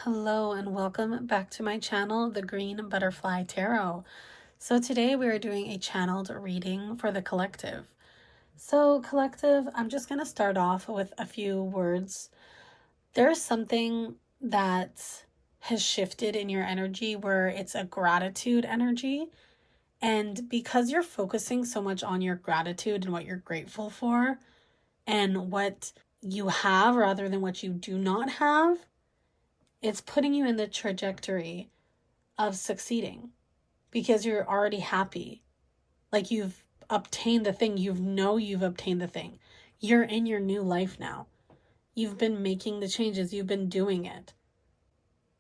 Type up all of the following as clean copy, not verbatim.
Hello and welcome back to my channel, The Green Butterfly Tarot. So today we are doing a channeled reading for the collective. So collective, I'm just going to start off with a few words. There's something that has shifted in your energy where it's a gratitude energy. And because you're focusing so much on your gratitude and what you're grateful for and what you have rather than what you do not have, it's putting you in the trajectory of succeeding because you're already happy. Like you've obtained the thing. You've obtained the thing. You're in your new life now. You've been making the changes. You've been doing it.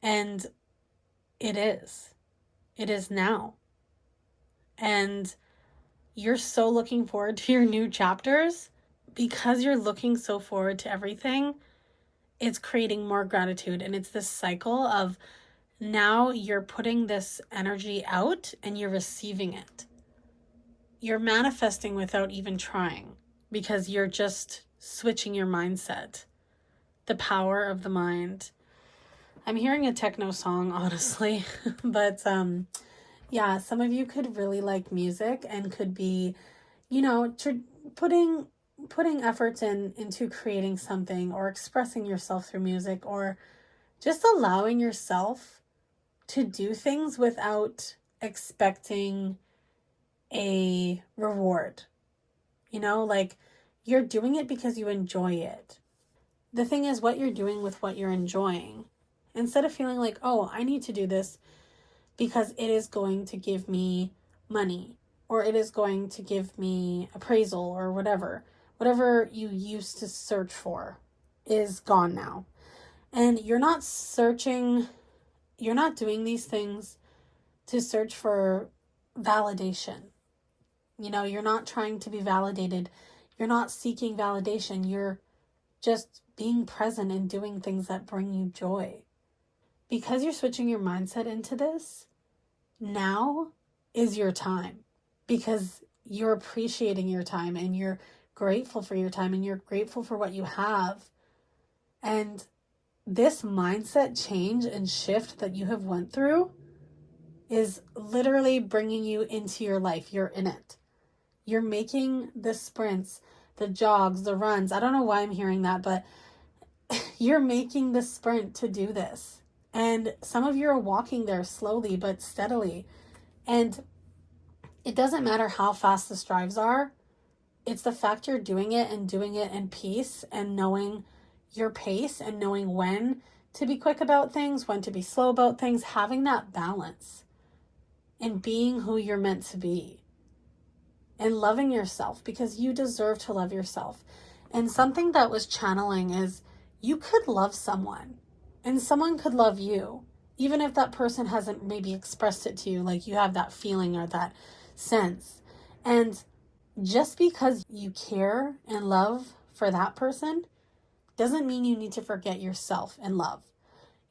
And it is now. And you're so looking forward to your new chapters because you're looking so forward to everything. It's creating more gratitude. And it's this cycle of now you're putting this energy out and you're receiving it. You're manifesting without even trying because you're just switching your mindset. The power of the mind. I'm hearing a techno song, honestly, but yeah, some of you could really like music and could be, putting efforts into creating something or expressing yourself through music or just allowing yourself to do things without expecting a reward. Like you're doing it because you enjoy it. The thing is what you're doing with what you're enjoying. Instead of feeling like, oh, I need to do this because it is going to give me money or it is going to give me appraisal or whatever. Whatever you used to search for is gone now. And you're not doing these things to search for validation. You're not trying to be validated. You're not seeking validation. You're just being present and doing things that bring you joy. Because you're switching your mindset into this, now is your time. Because you're appreciating your time and you're grateful for your time and you're grateful for what you have. And this mindset change and shift that you have went through is literally bringing you into your life. You're in it. You're making the sprints, the jogs, the runs. I don't know why I'm hearing that, but you're making the sprint to do this. And some of you are walking there slowly but steadily. And it doesn't matter how fast the strides are. It's the fact you're doing it in peace and knowing your pace and knowing when to be quick about things, when to be slow about things, having that balance and being who you're meant to be. And loving yourself because you deserve to love yourself. And something that was channeling is you could love someone and someone could love you, even if that person hasn't maybe expressed it to you, like you have that feeling or that sense. And just because you care and love for that person doesn't mean you need to forget yourself and love.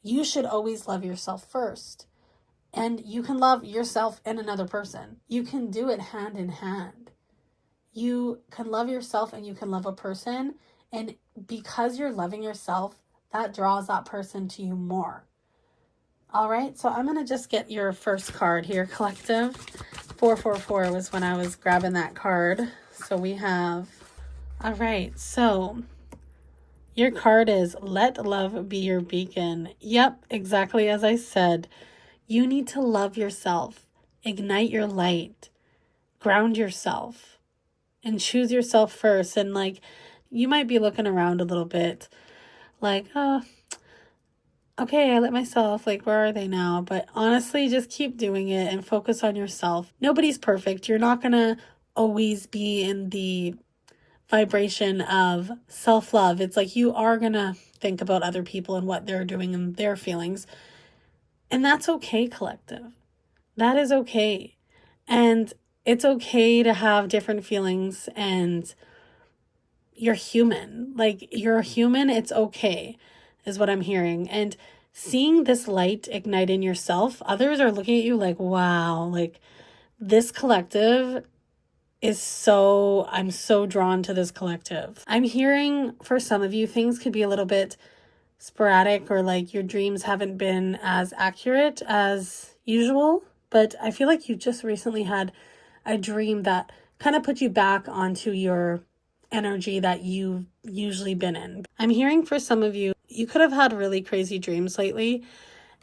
You should always love yourself first. And you can love yourself and another person. You can do it hand in hand. You can love yourself and you can love a person. And because you're loving yourself, that draws that person to you more. All right, so I'm going to just get your first card here, collective. 444 was when I was grabbing that card. So we have, all right, so your card is Let Love Be Your Beacon. Yep, exactly as I said. You need to love yourself, ignite your light, ground yourself, and choose yourself first. And like, you might be looking around a little bit like, oh, okay, I let myself, like, where are they now? But honestly, just keep doing it and focus on yourself. Nobody's perfect. You're not going to always be in the vibration of self-love. It's like you are going to think about other people and what they're doing and their feelings. And that's okay, collective. That is okay. And it's okay to have different feelings and you're human. Like you're human, it's okay, is what I'm hearing. And seeing this light ignite in yourself, others are looking at you like, wow, like this collective I'm so drawn to this collective. I'm hearing for some of you, things could be a little bit sporadic, or like your dreams haven't been as accurate as usual. But I feel like you just recently had a dream that kind of put you back onto your energy that you've usually been in. I'm hearing for some of you, you could have had really crazy dreams lately,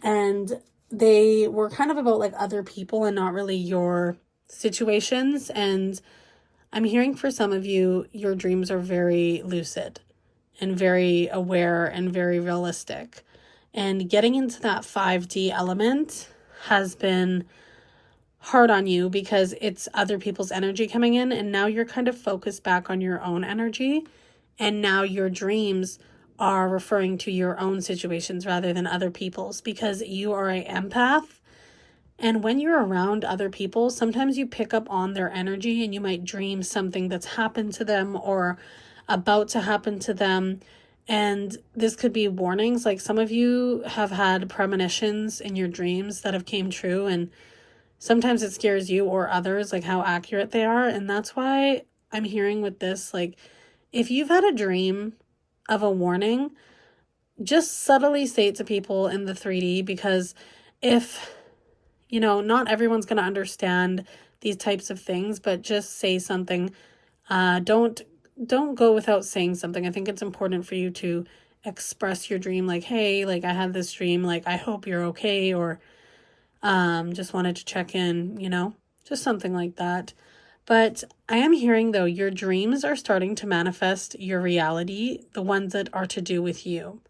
and they were kind of about like other people and not really your situations. And I'm hearing for some of you, your dreams are very lucid and very aware and very realistic. And getting into that 5D element has been hard on you because it's other people's energy coming in, and now you're kind of focused back on your own energy, and now your dreams are referring to your own situations rather than other people's, because you are an empath. And when you're around other people, sometimes you pick up on their energy and you might dream something that's happened to them or about to happen to them. And this could be warnings. Like some of you have had premonitions in your dreams that have came true, and sometimes it scares you or others, like how accurate they are. And that's why I'm hearing with this, like if you've had a dream of a warning, just subtly say it to people in the 3D, because if not everyone's going to understand these types of things, but just say something. Don't go without saying something. I think it's important for you to express your dream, like, hey, like I had this dream, like I hope you're okay, or just wanted to check in, just something like that. But I am hearing though, your dreams are starting to manifest your reality, the ones that are to do with you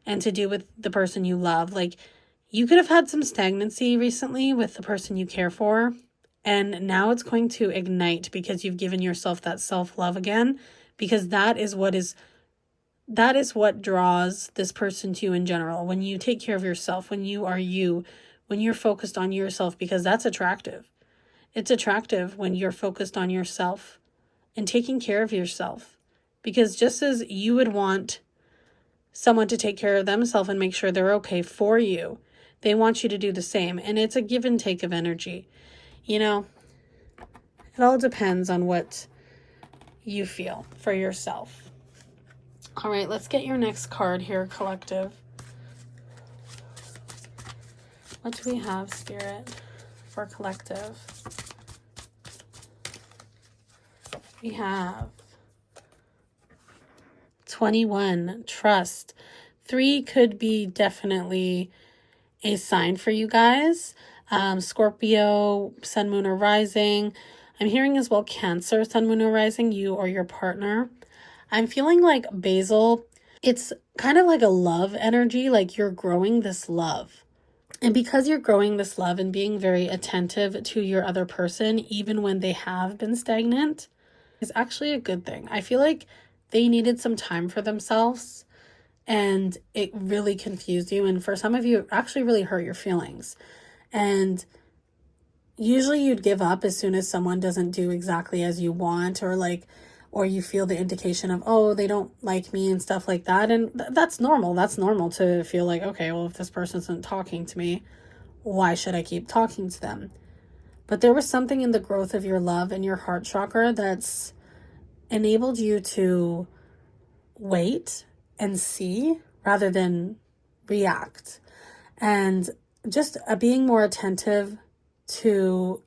and to do with the person you love. Like you could have had some stagnancy recently with the person you care for, and now it's going to ignite because you've given yourself that self-love again, because that is what draws this person to you in general. When you take care of yourself, when you are you, when you're focused on yourself, because that's attractive. It's attractive when you're focused on yourself and taking care of yourself, because just as you would want someone to take care of themselves and make sure they're okay for you, they want you to do the same. And it's a give and take of energy. It all depends on what you feel for yourself. All right, let's get your next card here, collective. What do we have, Spirit, for collective? We have 21, trust. 3 could be definitely a sign for you guys. Scorpio, sun, moon, or rising. I'm hearing as well Cancer, sun, moon, or rising, you or your partner. I'm feeling like Basil. It's kind of like a love energy, like you're growing this love. And because you're growing this love and being very attentive to your other person, even when they have been stagnant, is actually a good thing. I feel like they needed some time for themselves, and it really confused you. And for some of you, it actually really hurt your feelings. And usually you'd give up as soon as someone doesn't do exactly as you want, or you feel the indication of, oh, they don't like me and stuff like that. And that's normal. That's normal to feel like, okay, well, if this person isn't talking to me, why should I keep talking to them? But there was something in the growth of your love and your heart chakra that's enabled you to wait and see rather than react. And just being more attentive to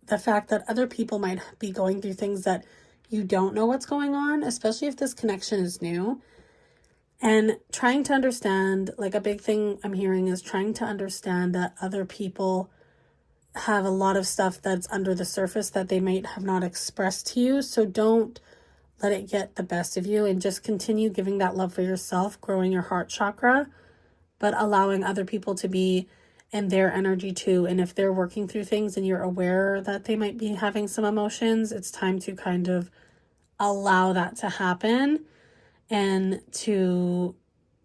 the fact that other people might be going through things that you don't know what's going on, especially if this connection is new. And trying to understand, like a big thing I'm hearing is trying to understand that other people have a lot of stuff that's under the surface that they might have not expressed to you. So don't let it get the best of you, and just continue giving that love for yourself, growing your heart chakra, but allowing other people to be in their energy too. And if they're working through things and you're aware that they might be having some emotions, it's time to kind of allow that to happen and to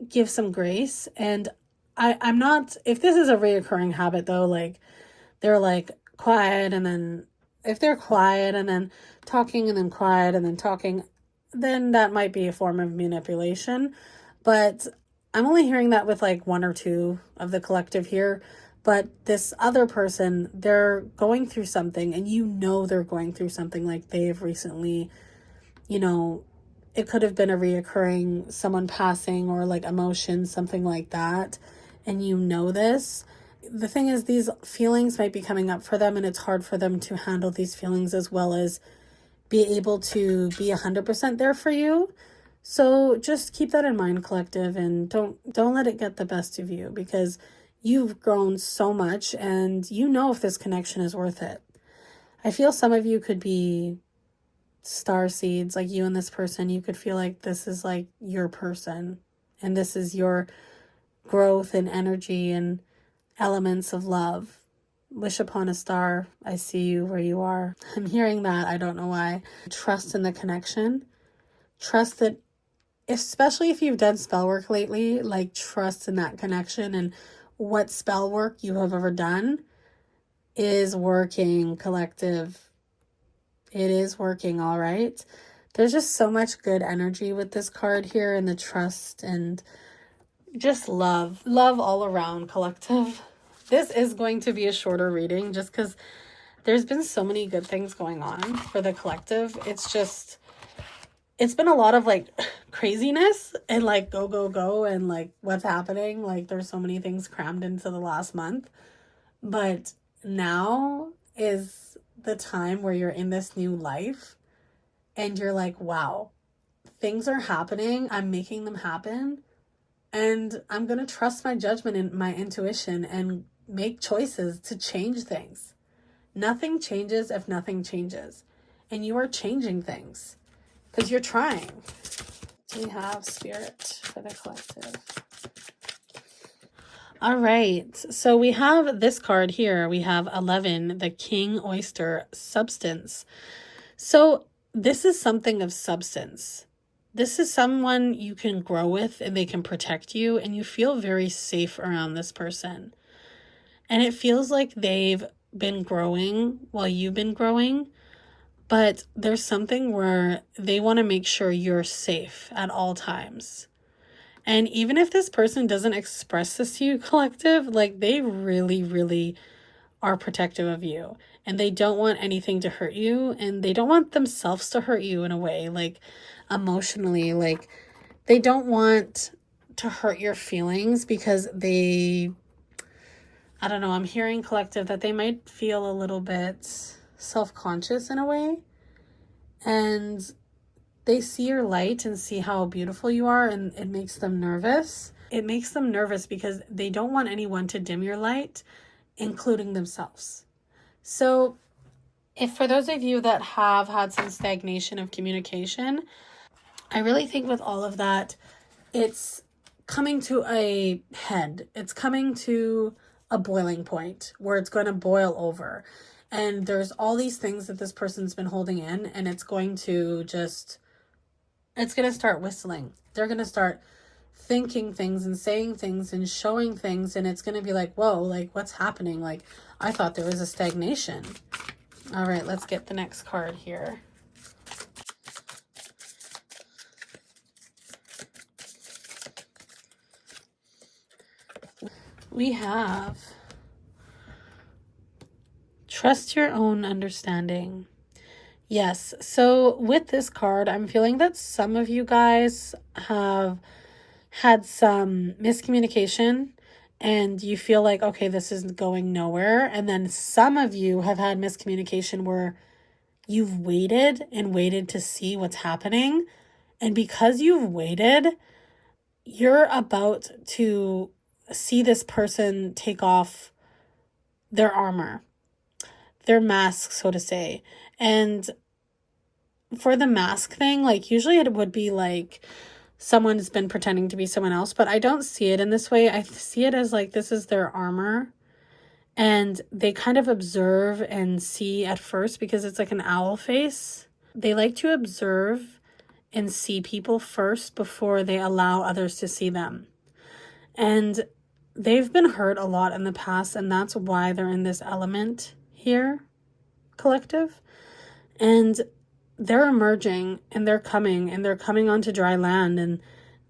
give some grace. And I'm not, if this is a reoccurring habit though, like they're like quiet, and then if they're quiet and then talking and then quiet and then talking, then that might be a form of manipulation. But I'm only hearing that with like 1 or 2 of the collective here. But this other person, they're going through something, and they're going through something, like they've recently, it could have been a reoccurring someone passing or like emotion, something like that. And you know this. The thing is, these feelings might be coming up for them, and it's hard for them to handle these feelings as well as be able to be 100% there for you. So just keep that in mind, collective, and don't let it get the best of you, because you've grown so much and you know if this connection is worth it. I feel some of you could be star seeds, like you and this person. You could feel like this is like your person, and this is your growth and energy and elements of love. Wish upon a star, I see you where you are. I'm hearing that, I don't know why. Trust in the connection. Trust that, especially if you've done spell work lately, like trust in that connection, and what spell work you have ever done is working, collective. It is working, all right? There's just so much good energy with this card here, and the trust and just love all around, collective. This is going to be a shorter reading just because there's been so many good things going on for the collective. It's been a lot of like craziness and like go and like what's happening. Like there's so many things crammed into the last month. But now is the time where you're in this new life and you're like, wow, things are happening. I'm making them happen. And I'm going to trust my judgment and my intuition and make choices to change things. Nothing changes if nothing changes. And you are changing things because you're trying. We have spirit for the collective. All right. So we have this card here. We have 11, the King Oyster Substance. So this is something of substance. This is someone you can grow with and they can protect you, and you feel very safe around this person. And it feels like they've been growing while you've been growing, but there's something where they want to make sure you're safe at all times. And even if this person doesn't express this to you, collective, like they really, really are protective of you, and they don't want anything to hurt you, and they don't want themselves to hurt you in a way, like emotionally, like they don't want to hurt your feelings because I don't know, I'm hearing, collective, that they might feel a little bit self-conscious in a way, and they see your light and see how beautiful you are, and it makes them nervous. It makes them nervous because they don't want anyone to dim your light, including themselves. So if for those of you that have had some stagnation of communication, I really think with all of that, it's coming to a head. It's coming to a boiling point where it's going to boil over. And there's all these things that this person's been holding in, and it's going to start whistling. They're going to start thinking things and saying things and showing things, and it's going to be like, whoa, like what's happening? Like I thought there was a stagnation. All right, let's get the next card here. We have trust your own understanding. Yes, so with this card, I'm feeling that some of you guys have had some miscommunication and you feel like, okay, this is going nowhere. And then some of you have had miscommunication where you've waited and waited to see what's happening. And because you've waited, you're about to see this person take off their armor, their mask, so to say. And for the mask thing, like usually it would be like someone's been pretending to be someone else, but I don't see it in this way. I see it as like this is their armor, and they kind of observe and see at first because it's like an owl face. They like to observe and see people first before they allow others to see them. And they've been hurt a lot in the past, and that's why they're in this element here, collective. And they're emerging, and they're coming onto dry land, and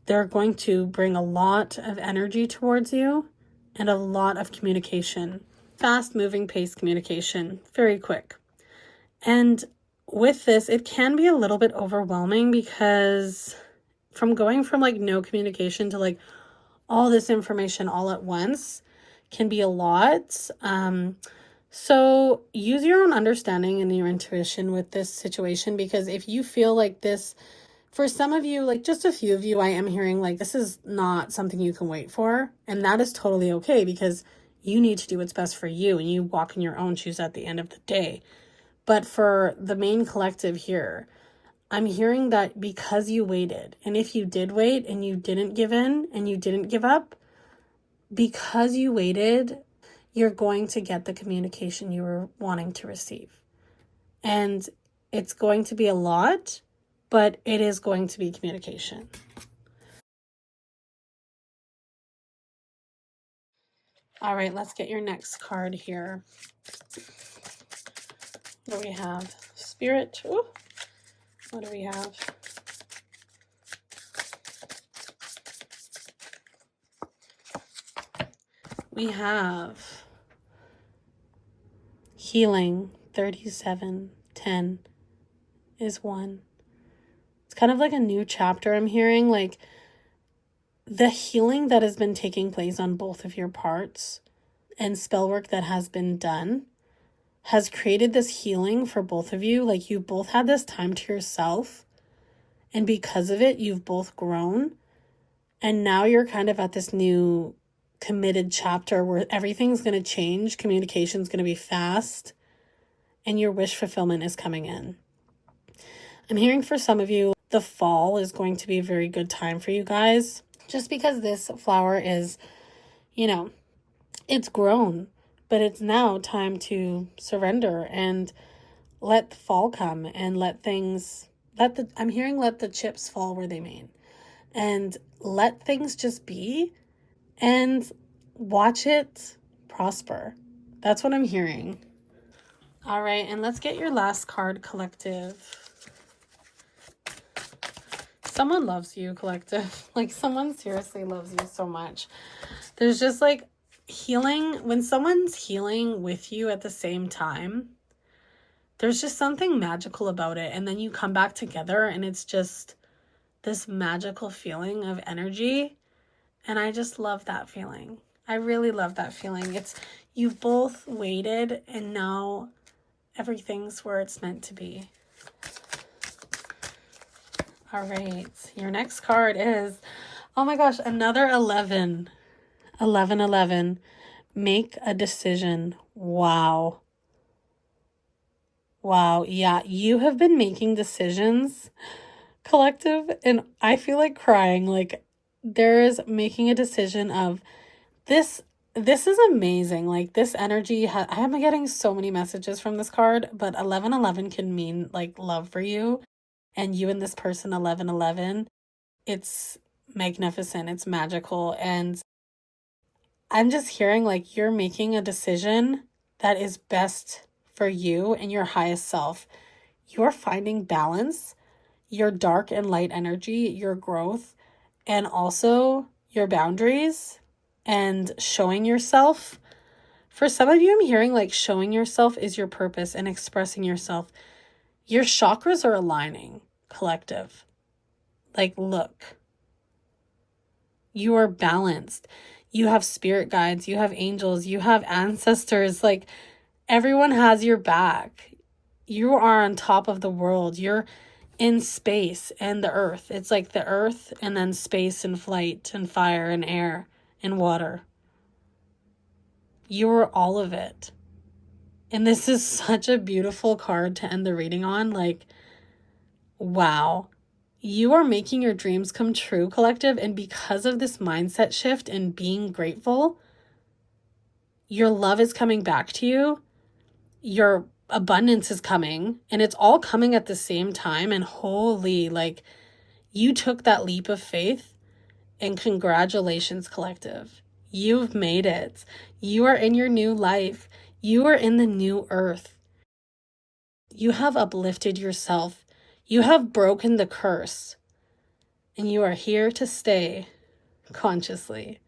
they're going to bring a lot of energy towards you and a lot of communication. Fast moving pace communication, very quick. And with this, it can be a little bit overwhelming because from going from like no communication to like all this information all at once can be a lot. So use your own understanding and your intuition with this situation, because if you feel like this, for some of you, like just a few of you, I am hearing like this is not something you can wait for. And that is totally okay, because you need to do what's best for you and you walk in your own shoes at the end of the day. But for the main collective here, I'm hearing that because you waited, and if you did wait and you didn't give in and you didn't give up, because you waited, you're going to get the communication you were wanting to receive. And it's going to be a lot, but it is going to be communication. All right, let's get your next card here. What do we have? Spirit. Ooh. What do we have? We have healing. 3710 is 1. It's kind of like a new chapter I'm hearing, like the healing that has been taking place on both of your parts and spell work that has been done has created this healing for both of you. Like you both had this time to yourself, and because of it, you've both grown. And now you're kind of at this new committed chapter where everything's going to change. Communication's going to be fast, and your wish fulfillment is coming in. I'm hearing for some of you, the fall is going to be a very good time for you guys, just because this flower is, it's grown, but it's now time to surrender and let the fall come and let the chips fall where they may, and let things just be and watch it prosper. That's what I'm hearing. All right, and let's get your last card, collective. Someone loves you, collective. Like someone seriously loves you so much. There's just like healing. When someone's healing with you at the same time, there's just something magical about it. And then you come back together and it's just this magical feeling of energy. And I just love that feeling. I really love that feeling. It's you've both waited and now everything's where it's meant to be. All right. Your next card is, oh my gosh, another 11. 11. Make a decision. Wow. Yeah, you have been making decisions, collective, and I feel like crying. Like there is making a decision of this. This is amazing. Like this energy, I am getting so many messages from this card, but 11 can mean like love for you and you and this person 11. It's magnificent. It's magical. And I'm just hearing like you're making a decision that is best for you and your highest self. You're finding balance, your dark and light energy, your growth, and also your boundaries and showing yourself. For some of you, I'm hearing like showing yourself is your purpose and expressing yourself. Your chakras are aligning, collective. Like, look, you are balanced. You have spirit guides, you have angels, you have ancestors. Like, everyone has your back. You are on top of the world. You're in space and the earth. It's like the earth and then space and flight and fire and air and water. You are all of it. And this is such a beautiful card to end the reading on. Like, wow. You are making your dreams come true, collective. And because of this mindset shift and being grateful, your love is coming back to you. Your abundance is coming, and it's all coming at the same time. And holy, like, you took that leap of faith, and congratulations, collective. You've made it. You are in your new life. You are in the new earth. You have uplifted yourself. You have broken the curse, and you are here to stay consciously.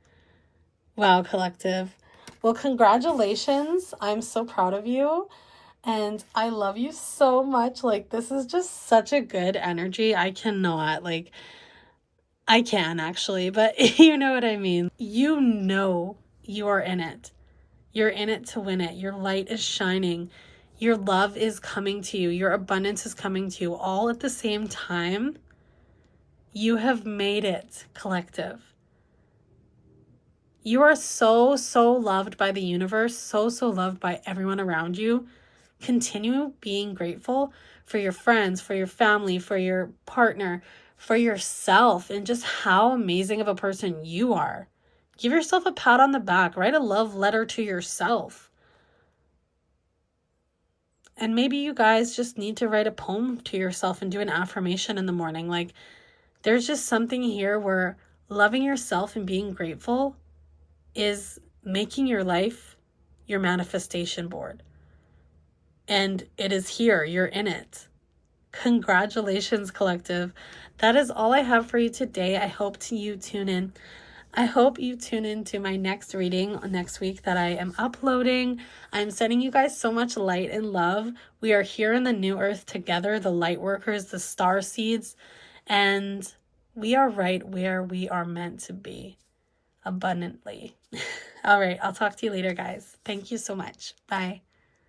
Wow, collective. Well, congratulations. I'm so proud of you. And I love you so much. Like, this is just such a good energy. I cannot, like, I can actually, but you know what I mean. You know you are in it. You're in it to win it. Your light is shining. Your love is coming to you. Your abundance is coming to you all at the same time. You have made it, collective. You are so, so loved by the universe, so, so loved by everyone around you. Continue being grateful for your friends, for your family, for your partner, for yourself, and just how amazing of a person you are. Give yourself a pat on the back. Write a love letter to yourself. And maybe you guys just need to write a poem to yourself and do an affirmation in the morning. Like, there's just something here where loving yourself and being grateful is making your life your manifestation board. And it is here. You're in it. Congratulations, collective. That is all I have for you today. I hope you tune in. I hope you tune in to my next reading next week that I am uploading. I'm sending you guys so much light and love. We are here in the new earth together, the light workers, the star seeds, and we are right where we are meant to be, abundantly. All right, I'll talk to you later, guys. Thank you so much. Bye.